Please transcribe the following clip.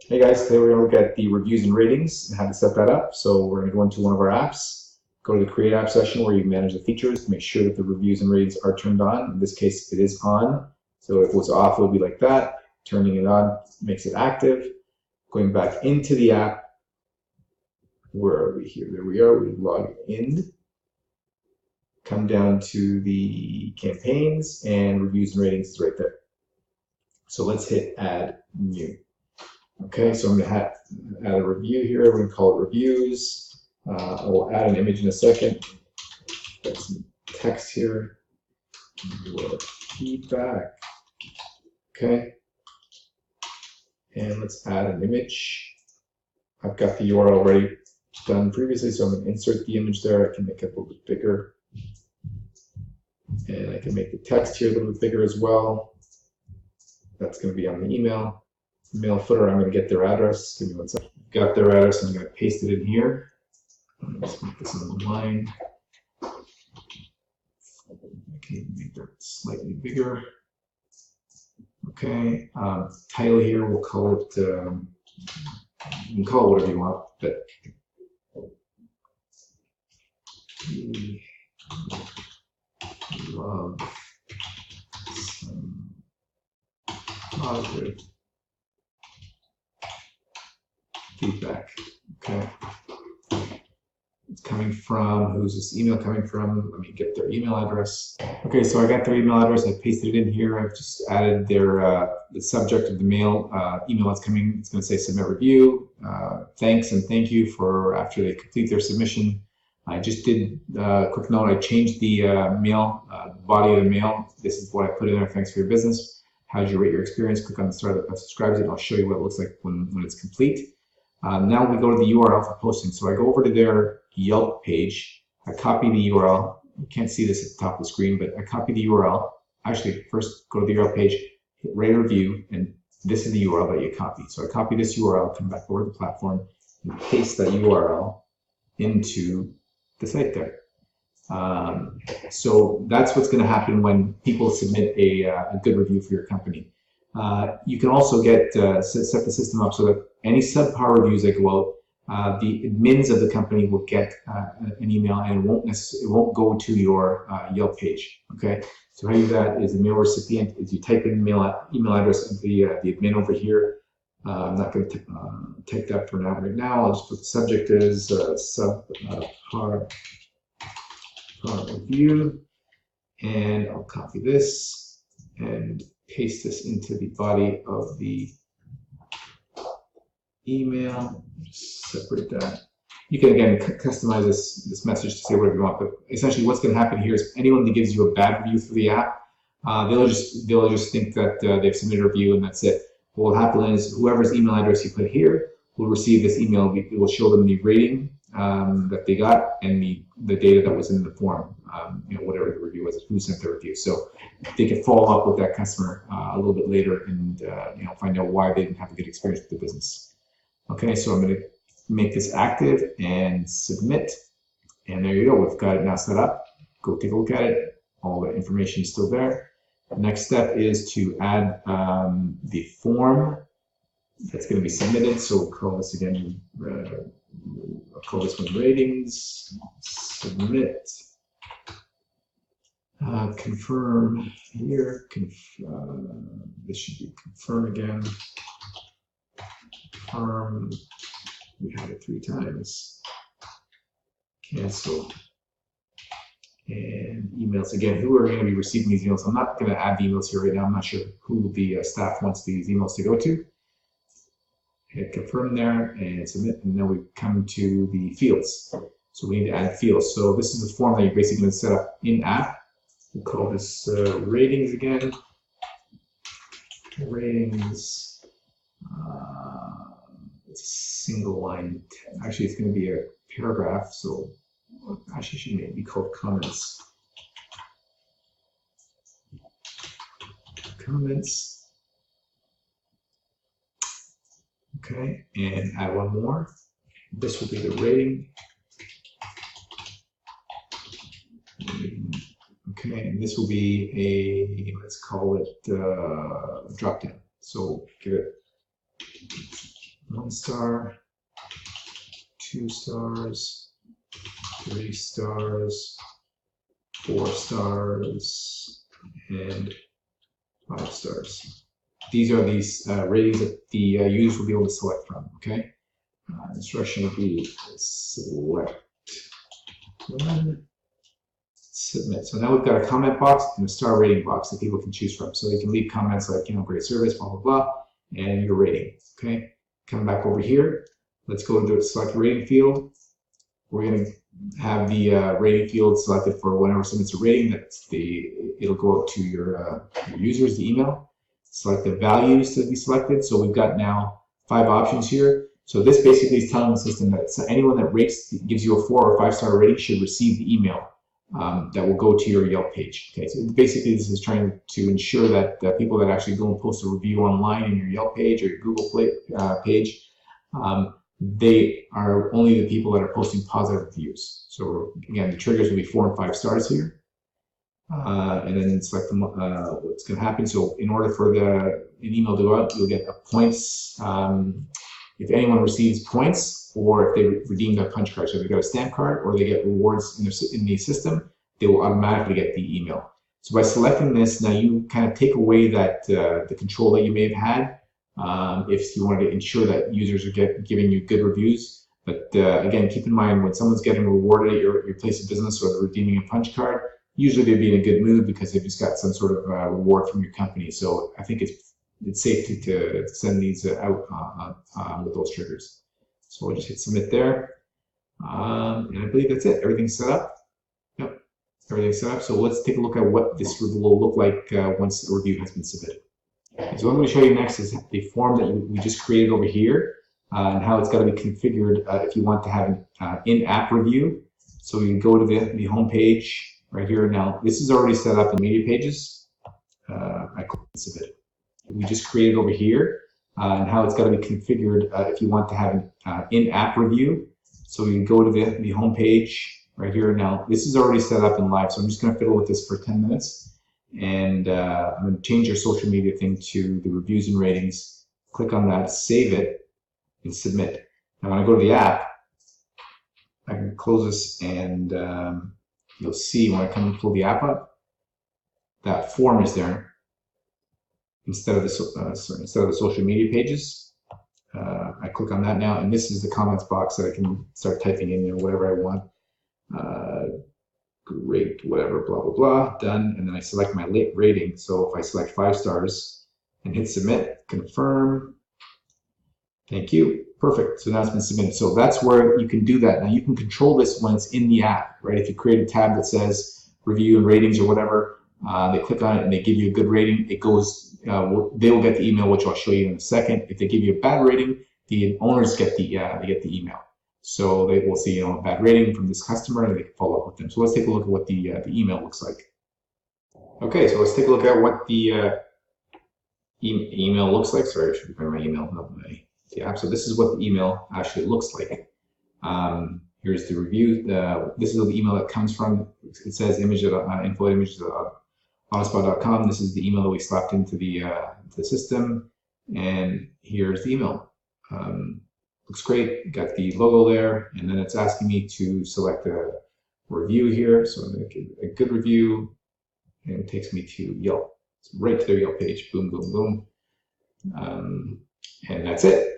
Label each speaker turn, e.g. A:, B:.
A: Hey guys, today we're going to look at the reviews and ratings and how to set that up. So we're going to go into one of our apps, go to the Create App session where you manage the features to make sure that the reviews and ratings are turned on. In this case, it is on. So if it was off, it will be like that. Turning it on makes it active. Going back into the app, where are we here? There we are. We log in. Come down to the campaigns and reviews and ratings is right there. So let's hit Add New. Okay, so I'm going to add a review here. We're going to call it reviews. I will add an image in a second. Got some text here. Your feedback. Okay. And let's add an image. I've got the URL already done previously, so I'm going to insert the image there. I can make it a little bit bigger. And I can make the text here a little bit bigger as well. That's going to be on the email. Mail footer, I'm going to get their address. Give me 1 second. Got their address, I'm going to paste it in here. Let's make this on the line. Okay, make that slightly bigger. Okay, title here, we'll call it, you can call it whatever you want, but we love some positive feedback. Okay. It's coming from, who's this email coming from? Let me get their email address. Okay, so I got their email address. I pasted it in here. I've just added their the subject of the email that's coming. It's going to say submit review. Thanks and thank you for after they complete their submission. I just did a quick note. I changed the body of the mail. This is what I put in there. Thanks for your business. How did you rate your experience? Click on the star that subscribes it. And I'll show you what it looks like when it's complete. Now we go to the URL for posting. So I go over to their Yelp page. I copy the URL. You can't see this at the top of the screen, but I copy the URL. Actually, first go to the URL page, hit rate or review, and this is the URL that you copy. So I copy this URL, come back over to the platform, and paste that URL into the site there. So that's what's going to happen when people submit a good review for your company. You can also get set the system up so that any subpar reviews that go out, the admins of the company will get an email, and it won't go to your Yelp page. Okay, so how you do that is the mail recipient is you type in the email address of the admin over here. I'm not going to type that for now. Right now, I'll just put the subject as subpar review, and I'll copy this and paste this into the body of the email. Just separate that. You can again customize this message to say whatever you want, but essentially what's going to happen here is anyone that gives you a bad review for the app, they'll just think that they've submitted a review and that's it. What will happen is whoever's email address you put here will receive this email. It will show them the rating that they got and the data that was in the form, whatever the review was, who sent the review. So they can follow up with that customer a little bit later and find out why they didn't have a good experience with the business. Okay, so I'm going to make this active and submit, and there you go. We've got it now set up. Go take a look at it. All the information is still there. The next step is to add the form that's going to be submitted. So we'll call this again. I'll call this one ratings. Submit. Confirm here. This should be confirm again. Confirm. We had it 3 times. Cancel. And emails. Again, who are going to be receiving these emails? I'm not going to add the emails here right now. I'm not sure who the staff wants these emails to go to. Hit confirm there and submit, and then we come to the fields. So we need to add fields. So this is the form that you're basically going to set up in app. We'll call this ratings again. Ratings. It's a single line. Actually, it's going to be a paragraph. So actually, it should be called comments. Comments. Okay, and add one more. This will be the rating. Okay, and this will be a, let's call it drop down. So give it 1 star, 2 stars, 3 stars, 4 stars, and 5 stars. These are these ratings that the users will be able to select from, okay? Instruction will be select one, submit. So now we've got a comment box and a star rating box that people can choose from. So they can leave comments like, great service, blah, blah, blah, and your rating, okay? Come back over here. Let's go to the select rating field. We're going to have the rating field selected for whenever someone submits a rating. It'll go out to your users, the email. Select the values to be selected. So we've got now 5 options here. So this basically is telling the system that anyone that rates, gives you a 4 or 5 star rating should receive the email that will go to your Yelp page. Okay, so basically this is trying to ensure that people that actually go and post a review online in your Yelp page or your Google Play page, they are only the people that are posting positive reviews. So again, the triggers will be 4 and 5 stars here. And then select what's going to happen. So in order for an email to go out, you'll get a points. If anyone receives points, or if they redeem their punch card, so if they got a stamp card or they get rewards in the system, they will automatically get the email. So by selecting this, now you kind of take away that the control that you may have had if you wanted to ensure that users are giving you good reviews. But again, keep in mind when someone's getting rewarded at your place of business or redeeming a punch card, usually they'd be in a good mood because they've just got some sort of reward from your company. So I think it's safe to send these out with those triggers. So we'll just hit submit there. And I believe that's it. Everything's set up. Yep, everything's set up. So let's take a look at what this will look like once a review has been submitted. Okay, so what I'm going to show you next is the form that we just created over here and how it's got to be configured if you want to have an in-app review. So you can go to the home page right here. Now, this is already set up in Media Pages. I click submit. We just created over here and how it's got to be configured if you want to have an in-app review. So you can go to the home page right here. Now, this is already set up and live, so I'm just going to fiddle with this for 10 minutes. And I'm going to change your social media thing to the reviews and ratings. Click on that, save it, and submit. Now, when I go to the app, I can close this, and you'll see when I come and pull the app up, that form is there. Instead of the social media pages, I click on that now, and this is the comments box that I can start typing in, whatever I want. Great, whatever, blah blah blah, done, and then I select my rating. So if I select 5 stars and hit submit, confirm. Thank you. Perfect. So now it's been submitted. So that's where you can do that. Now you can control this when it's in the app, right? If you create a tab that says review and ratings or whatever, they click on it and they give you a good rating, it goes. They will get the email, which I'll show you in a second. If they give you a bad rating, the owners get the email. So they will see a bad rating from this customer, and they can follow up with them. So let's take a look at what the email looks like. Okay, so let's take a look at what the email looks like. Sorry, I should prepare my email, not my app. So this is what the email actually looks like. Here's the review. This is the email that comes from. It says image info images. Autospot.com. This is the email that we slapped into the system, and here's the email. Looks great. Got the logo there, and then it's asking me to select a review here. So I'm going to give a good review, and it takes me to Yelp. So right to their Yelp page. Boom, boom, boom, and that's it.